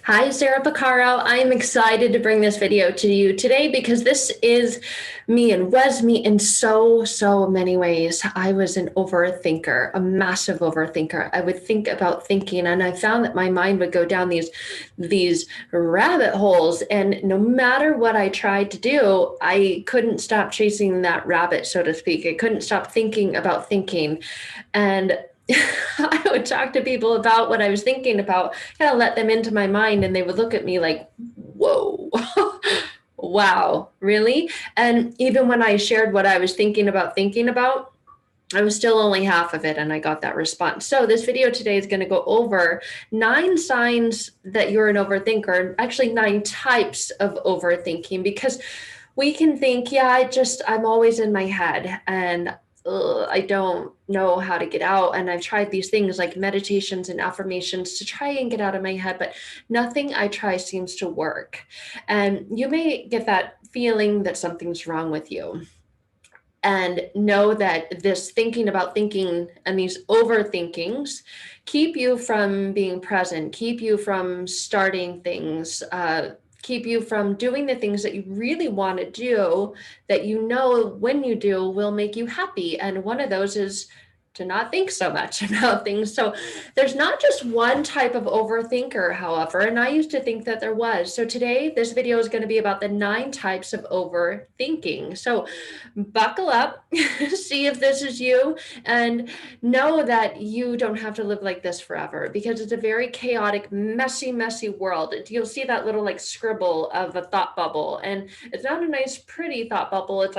Hi, Sarah Pacaro. I'm excited to bring this video to you today because this is me and was me in so many ways. I was an overthinker, a massive overthinker. I would think about thinking, and I found that my mind would go down these rabbit holes, and no matter what I tried to do, I couldn't stop chasing that rabbit, so to speak. I couldn't stop thinking about thinking. And I would talk to people about what I was thinking about, kind of let them into my mind, and they would look at me like, whoa, wow, really? And even when I shared what I was thinking about, I was still only half of it, and I got that response. So, this video today is going to go over 9 signs that you're an overthinker, actually, 9 types of overthinking, because we can think, yeah, I'm always in my head and I don't know how to get out. And I've tried these things like meditations and affirmations to try and get out of my head, but nothing I try seems to work. And you may get that feeling that something's wrong with you. And know that this thinking about thinking and these overthinkings keep you from being present, keep you from starting things, keep you from doing the things that you really want to do, that you know when you do will make you happy. And one of those is to not think so much about things. So there's not just one type of overthinker, however, and I used to think that there was. So today, this video is going to be about the 9 types of overthinking. So buckle up, see if this is you, and know that you don't have to live like this forever, because it's a very chaotic, messy world. You'll see that little like scribble of a thought bubble, and it's not a nice, pretty thought bubble. It's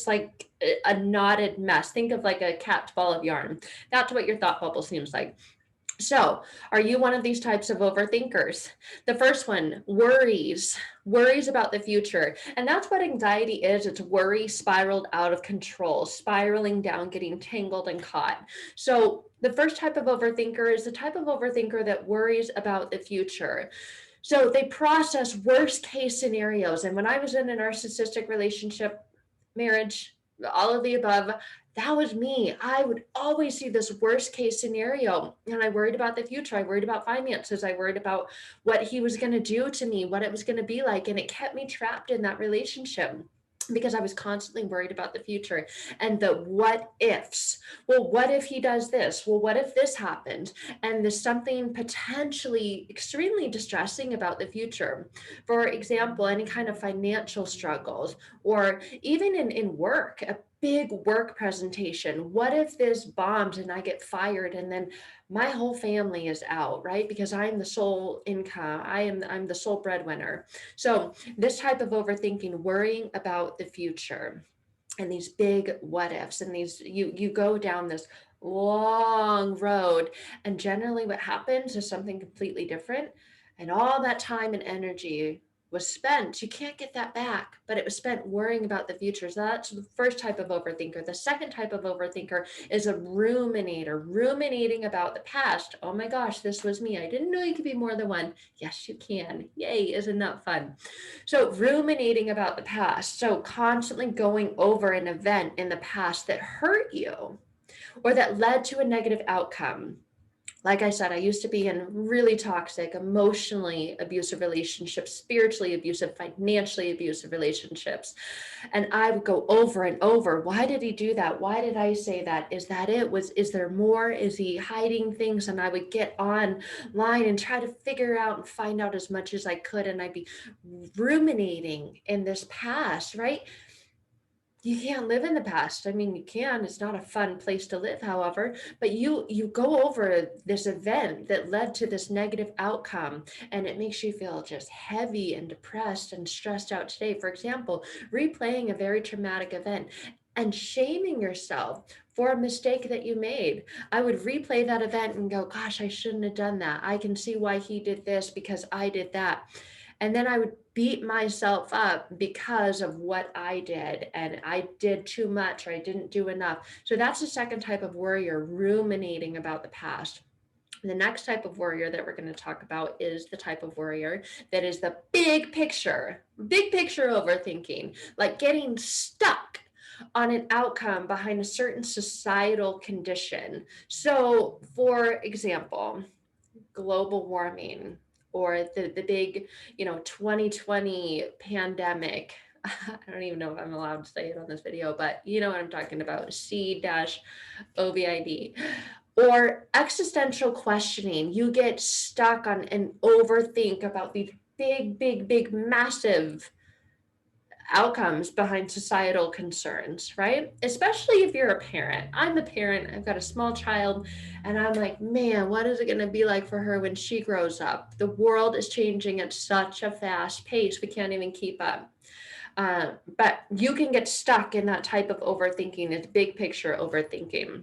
like a knotted mess. Think of like a capped ball of yarn. That's what your thought bubble seems like. So, are you one of these types of overthinkers? The first one, worries about the future. And that's what anxiety is. It's worry spiraled out of control, spiraling down, getting tangled and caught. So, the first type of overthinker is the type of overthinker that worries about the future. So, they process worst case scenarios. And when I was in a narcissistic relationship, marriage, all of the above, that was me. I would always see this worst case scenario, and I worried about the future. I worried about finances. I worried about what he was going to do to me, what it was going to be like. And it kept me trapped in that relationship because I was constantly worried about the future and the what ifs. Well, what if he does this? Well, what if this happened? And there's something potentially extremely distressing about the future. For example, any kind of financial struggles, or even in work, a big work presentation. What if this bombs and I get fired, and then my whole family is out, right? Because I'm the sole income. I'm the sole breadwinner. So this type of overthinking, worrying about the future, and these big what ifs, and these you go down this long road, and generally what happens is something completely different, and all that time and energy was spent, you can't get that back, but it was spent worrying about the future. So that's the first type of overthinker. The second type of overthinker is a ruminator, ruminating about the past. Oh my gosh, this was me. I didn't know you could be more than one. Yes, you can. Yay, isn't that fun? So, ruminating about the past. So, constantly going over an event in the past that hurt you or that led to a negative outcome. Like I said, I used to be in really toxic, emotionally abusive relationships, spiritually abusive, financially abusive relationships. And I would go over and over. Why did he do that? Why did I say that? Is that it? Is there more? Is he hiding things? And I would get online and try to figure out and find out as much as I could. And I'd be ruminating in this past, right? You can't live in the past. I mean, you can. It's not a fun place to live, however, but you go over this event that led to this negative outcome, and it makes you feel just heavy and depressed and stressed out today. For example, replaying a very traumatic event and shaming yourself for a mistake that you made. I would replay that event and go, gosh, I shouldn't have done that. I can see why he did this because I did that. And then I would beat myself up because of what I did, and I did too much or I didn't do enough. So that's the second type of worrier, ruminating about the past. The next type of warrior that we're going to talk about is the type of warrior that is the big picture overthinking, like getting stuck on an outcome behind a certain societal condition. So, for example, global warming or the big, 2020 pandemic. I don't even know if I'm allowed to say it on this video, but you know what I'm talking about. C-COVID. Or existential questioning. You get stuck on and overthink about these big, big, big, massive outcomes behind societal concerns, right? Especially if you're a parent. I'm a parent, I've got a small child, and I'm like, man, what is it going to be like for her when she grows up? The world is changing at such a fast pace, we can't even keep up. But you can get stuck in that type of overthinking, it's big picture overthinking.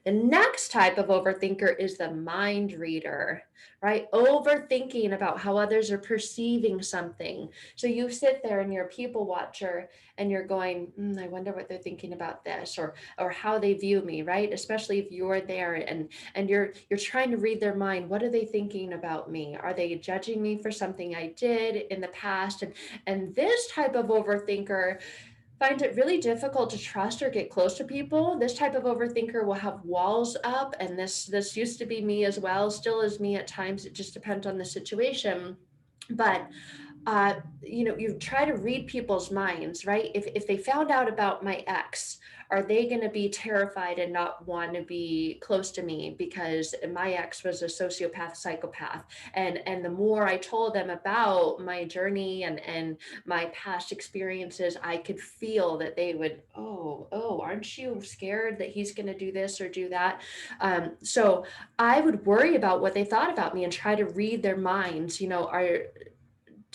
The next type of overthinker is the mind reader, right? Overthinking about how others are perceiving something. So you sit there and you're a people watcher and you're going, I wonder what they're thinking about this, or how they view me, right? Especially if you're there and you're trying to read their mind. What are they thinking about me? Are they judging me for something I did in the past? And this type of overthinker finds it really difficult to trust or get close to people. This type of overthinker will have walls up, and this used to be me as well, still is me at times. It just depends on the situation. But you try to read people's minds, right? If they found out about my ex, are they going to be terrified and not want to be close to me because my ex was a sociopath, psychopath? And the more I told them about my journey and my past experiences, I could feel that they would, aren't you scared that he's going to do this or do that? So I would worry about what they thought about me and try to read their minds.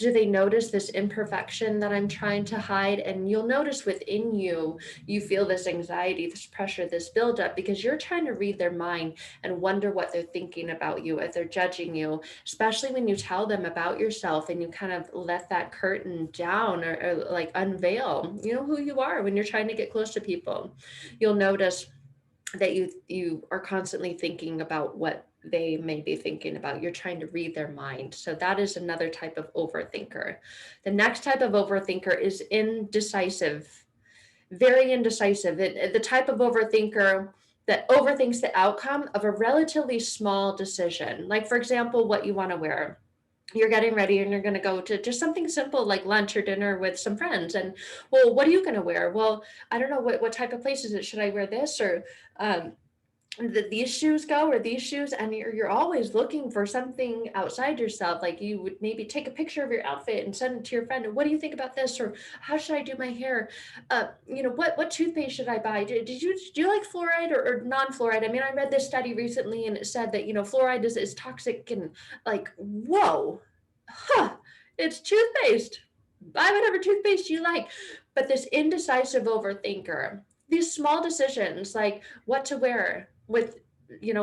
Do they notice this imperfection that I'm trying to hide? And you'll notice within you, you feel this anxiety, this pressure, this buildup, because you're trying to read their mind and wonder what they're thinking about you, if they're judging you, especially when you tell them about yourself and you kind of let that curtain down or like unveil, who you are when you're trying to get close to people. You'll notice that you are constantly thinking about what they may be thinking about. You're trying to read their mind. So that is another type of overthinker. The next type of overthinker is indecisive, very indecisive. The type of overthinker that overthinks the outcome of a relatively small decision. Like, for example, what you want to wear. You're getting ready and you're going to go to just something simple like lunch or dinner with some friends. And, well, what are you going to wear? Well, I don't know, what type of place is it? Should I wear this or these shoes go or these shoes? And you're always looking for something outside yourself. Like you would maybe take a picture of your outfit and send it to your friend. And what do you think about this? Or how should I do my hair? What toothpaste should I buy? Do you like fluoride or non-fluoride? I mean, I read this study recently and it said that, fluoride is toxic, and like, whoa, it's toothpaste. Buy whatever toothpaste you like. But this indecisive overthinker, these small decisions like what to wear with,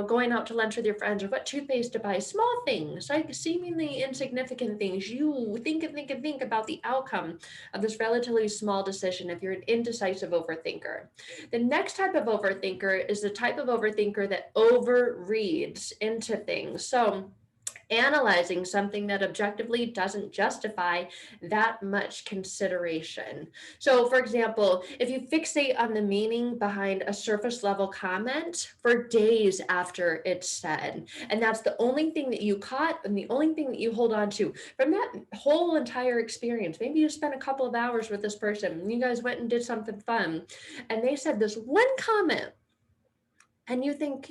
going out to lunch with your friends, or what toothpaste to buy, small things, like seemingly insignificant things, you think and think and think about the outcome of this relatively small decision if you're an indecisive overthinker. The next type of overthinker is the type of overthinker that overreads into things. So analyzing something that objectively doesn't justify that much consideration. So, for example, if you fixate on the meaning behind a surface level comment for days after it's said, and that's the only thing that you caught and the only thing that you hold on to from that whole entire experience, maybe you spent a couple of hours with this person and you guys went and did something fun, and they said this one comment, and you think,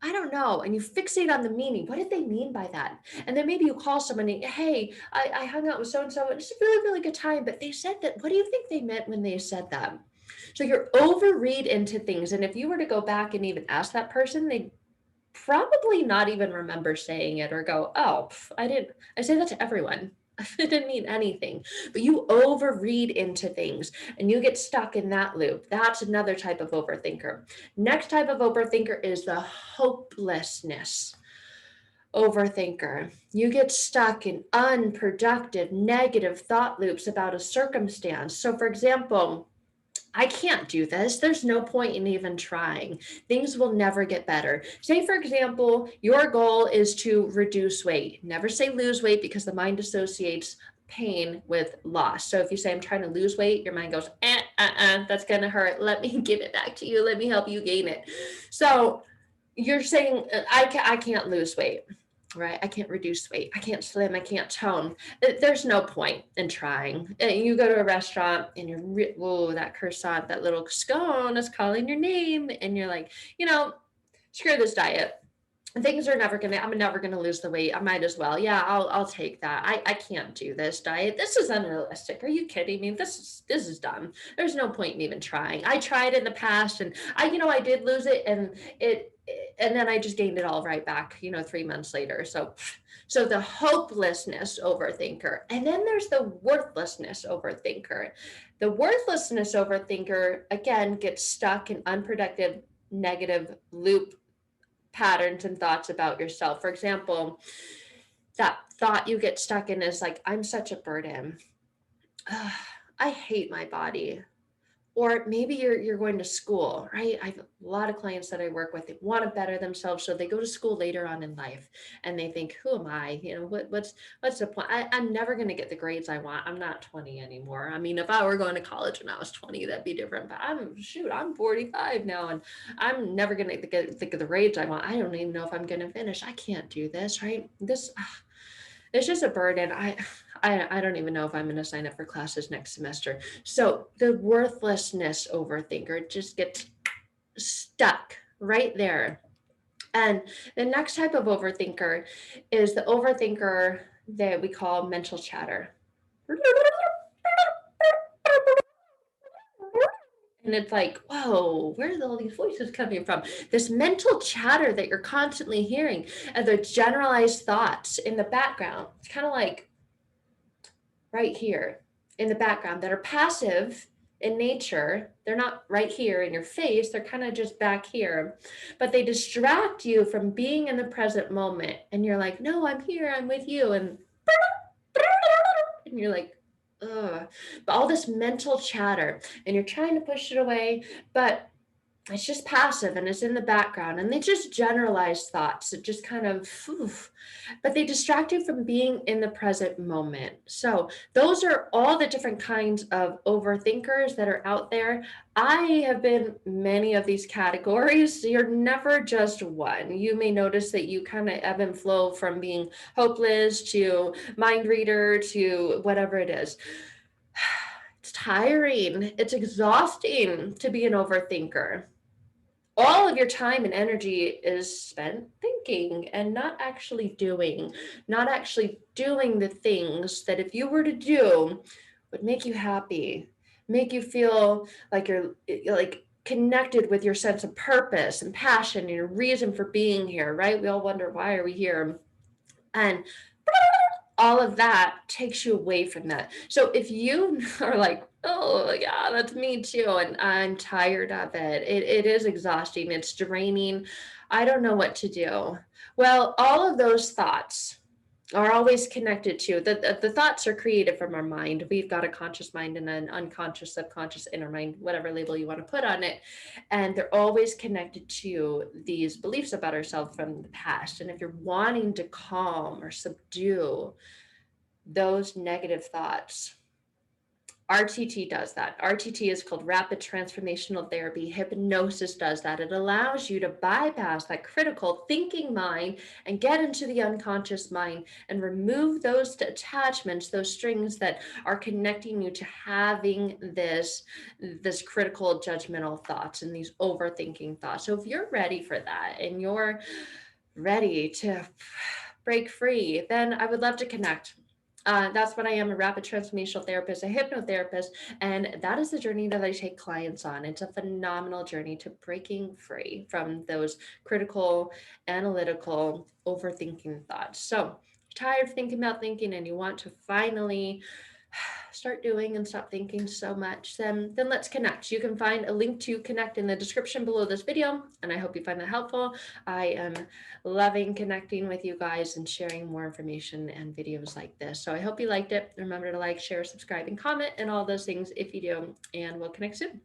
I don't know. And you fixate on the meaning. What did they mean by that? And then maybe you call someone and, hey, I hung out with so-and-so. It's a really, really good time. But they said that. What do you think they meant when they said that? So you're overread into things. And if you were to go back and even ask that person, they'd probably not even remember saying it or go, oh, I didn't. I say that to everyone. It didn't mean anything, but you overread into things and you get stuck in that loop. That's another type of overthinker. Next type of overthinker is the hopelessness overthinker. You get stuck in unproductive, negative thought loops about a circumstance. So, for example, I can't do this. There's no point in even trying. Things will never get better. Say, for example, your goal is to reduce weight. Never say lose weight because the mind associates pain with loss. So if you say, I'm trying to lose weight, your mind goes, that's going to hurt. Let me give it back to you. Let me help you gain it. So you're saying I can't lose weight, right? I can't reduce weight. I can't slim. I can't tone. There's no point in trying. You go to a restaurant and whoa, that croissant, that little scone is calling your name, and you're like, screw this diet. Things are never gonna, I'm never gonna lose the weight. I might as well. Yeah, I'll take that. I can't do this diet. This is unrealistic. Are you kidding me? This is dumb. There's no point in even trying. I tried in the past, and I did lose it, and then I just gained it all right back, 3 months later. So the hopelessness overthinker. And then there's the worthlessness overthinker. The worthlessness overthinker, again, gets stuck in unproductive negative loop patterns and thoughts about yourself. For example, that thought you get stuck in is like, I'm such a burden. Ugh, I hate my body. Or maybe you're going to school, right? I have a lot of clients that I work with, they want to better themselves. So they go to school later on in life and they think, who am I? What's the point? I'm never going to get the grades I want. I'm not 20 anymore. I mean, if I were going to college when I was 20, that'd be different. But I'm 45 now and I'm never going to get the grades I want. I don't even know if I'm going to finish. I can't do this, right? It's just a burden. I don't even know if I'm going to sign up for classes next semester. So the worthlessness overthinker just gets stuck right there. And the next type of overthinker is the overthinker that we call mental chatter. And it's like, whoa, where are all these voices coming from? This mental chatter that you're constantly hearing and the generalized thoughts in the background. It's kind of like right here in the background that are passive in nature. They're not right here in your face. They're kind of just back here, but they distract you from being in the present moment. And you're like, no, I'm here. I'm with you. And you're like, ugh. But all this mental chatter and you're trying to push it away, but it's just passive and it's in the background and they just generalize thoughts. It just kind of, but they distract you from being in the present moment. So those are all the different kinds of overthinkers that are out there. I have been many of these categories. You're never just one. You may notice that you kind of ebb and flow from being hopeless to mind reader to whatever it is. It's tiring. It's exhausting to be an overthinker. All of your time and energy is spent thinking and not actually doing the things that if you were to do would make you happy, make you feel like you're like connected with your sense of purpose and passion and your reason for being here, right? We all wonder, why are we here? And all of that takes you away from that. So if you are like, oh yeah, that's me too, and I'm tired of it, it is exhausting, it's draining, I don't know what to do. Well, all of those thoughts are always connected to the thoughts are created from our mind. We've got a conscious mind and an unconscious, subconscious, inner mind, whatever label you want to put on it, and they're always connected to these beliefs about ourselves from the past. And if you're wanting to calm or subdue those negative thoughts, RTT does that. RTT is called Rapid Transformational Therapy. Hypnosis does that. It allows you to bypass that critical thinking mind and get into the unconscious mind and remove those attachments, those strings that are connecting you to having this critical judgmental thoughts and these overthinking thoughts. So if you're ready for that and you're ready to break free, then I would love to connect. That's what I am, a rapid transformational therapist, a hypnotherapist, and that is the journey that I take clients on. It's a phenomenal journey to breaking free from those critical, analytical, overthinking thoughts. So, you're tired of thinking about thinking and you want to finally start doing and stop thinking so much, then let's connect. You can find a link to connect in the description below this video, and I hope you find that helpful. I am loving connecting with you guys and sharing more information and videos like this. So I hope you liked it. Remember to like, share, subscribe, and comment and all those things if you do, and we'll connect soon.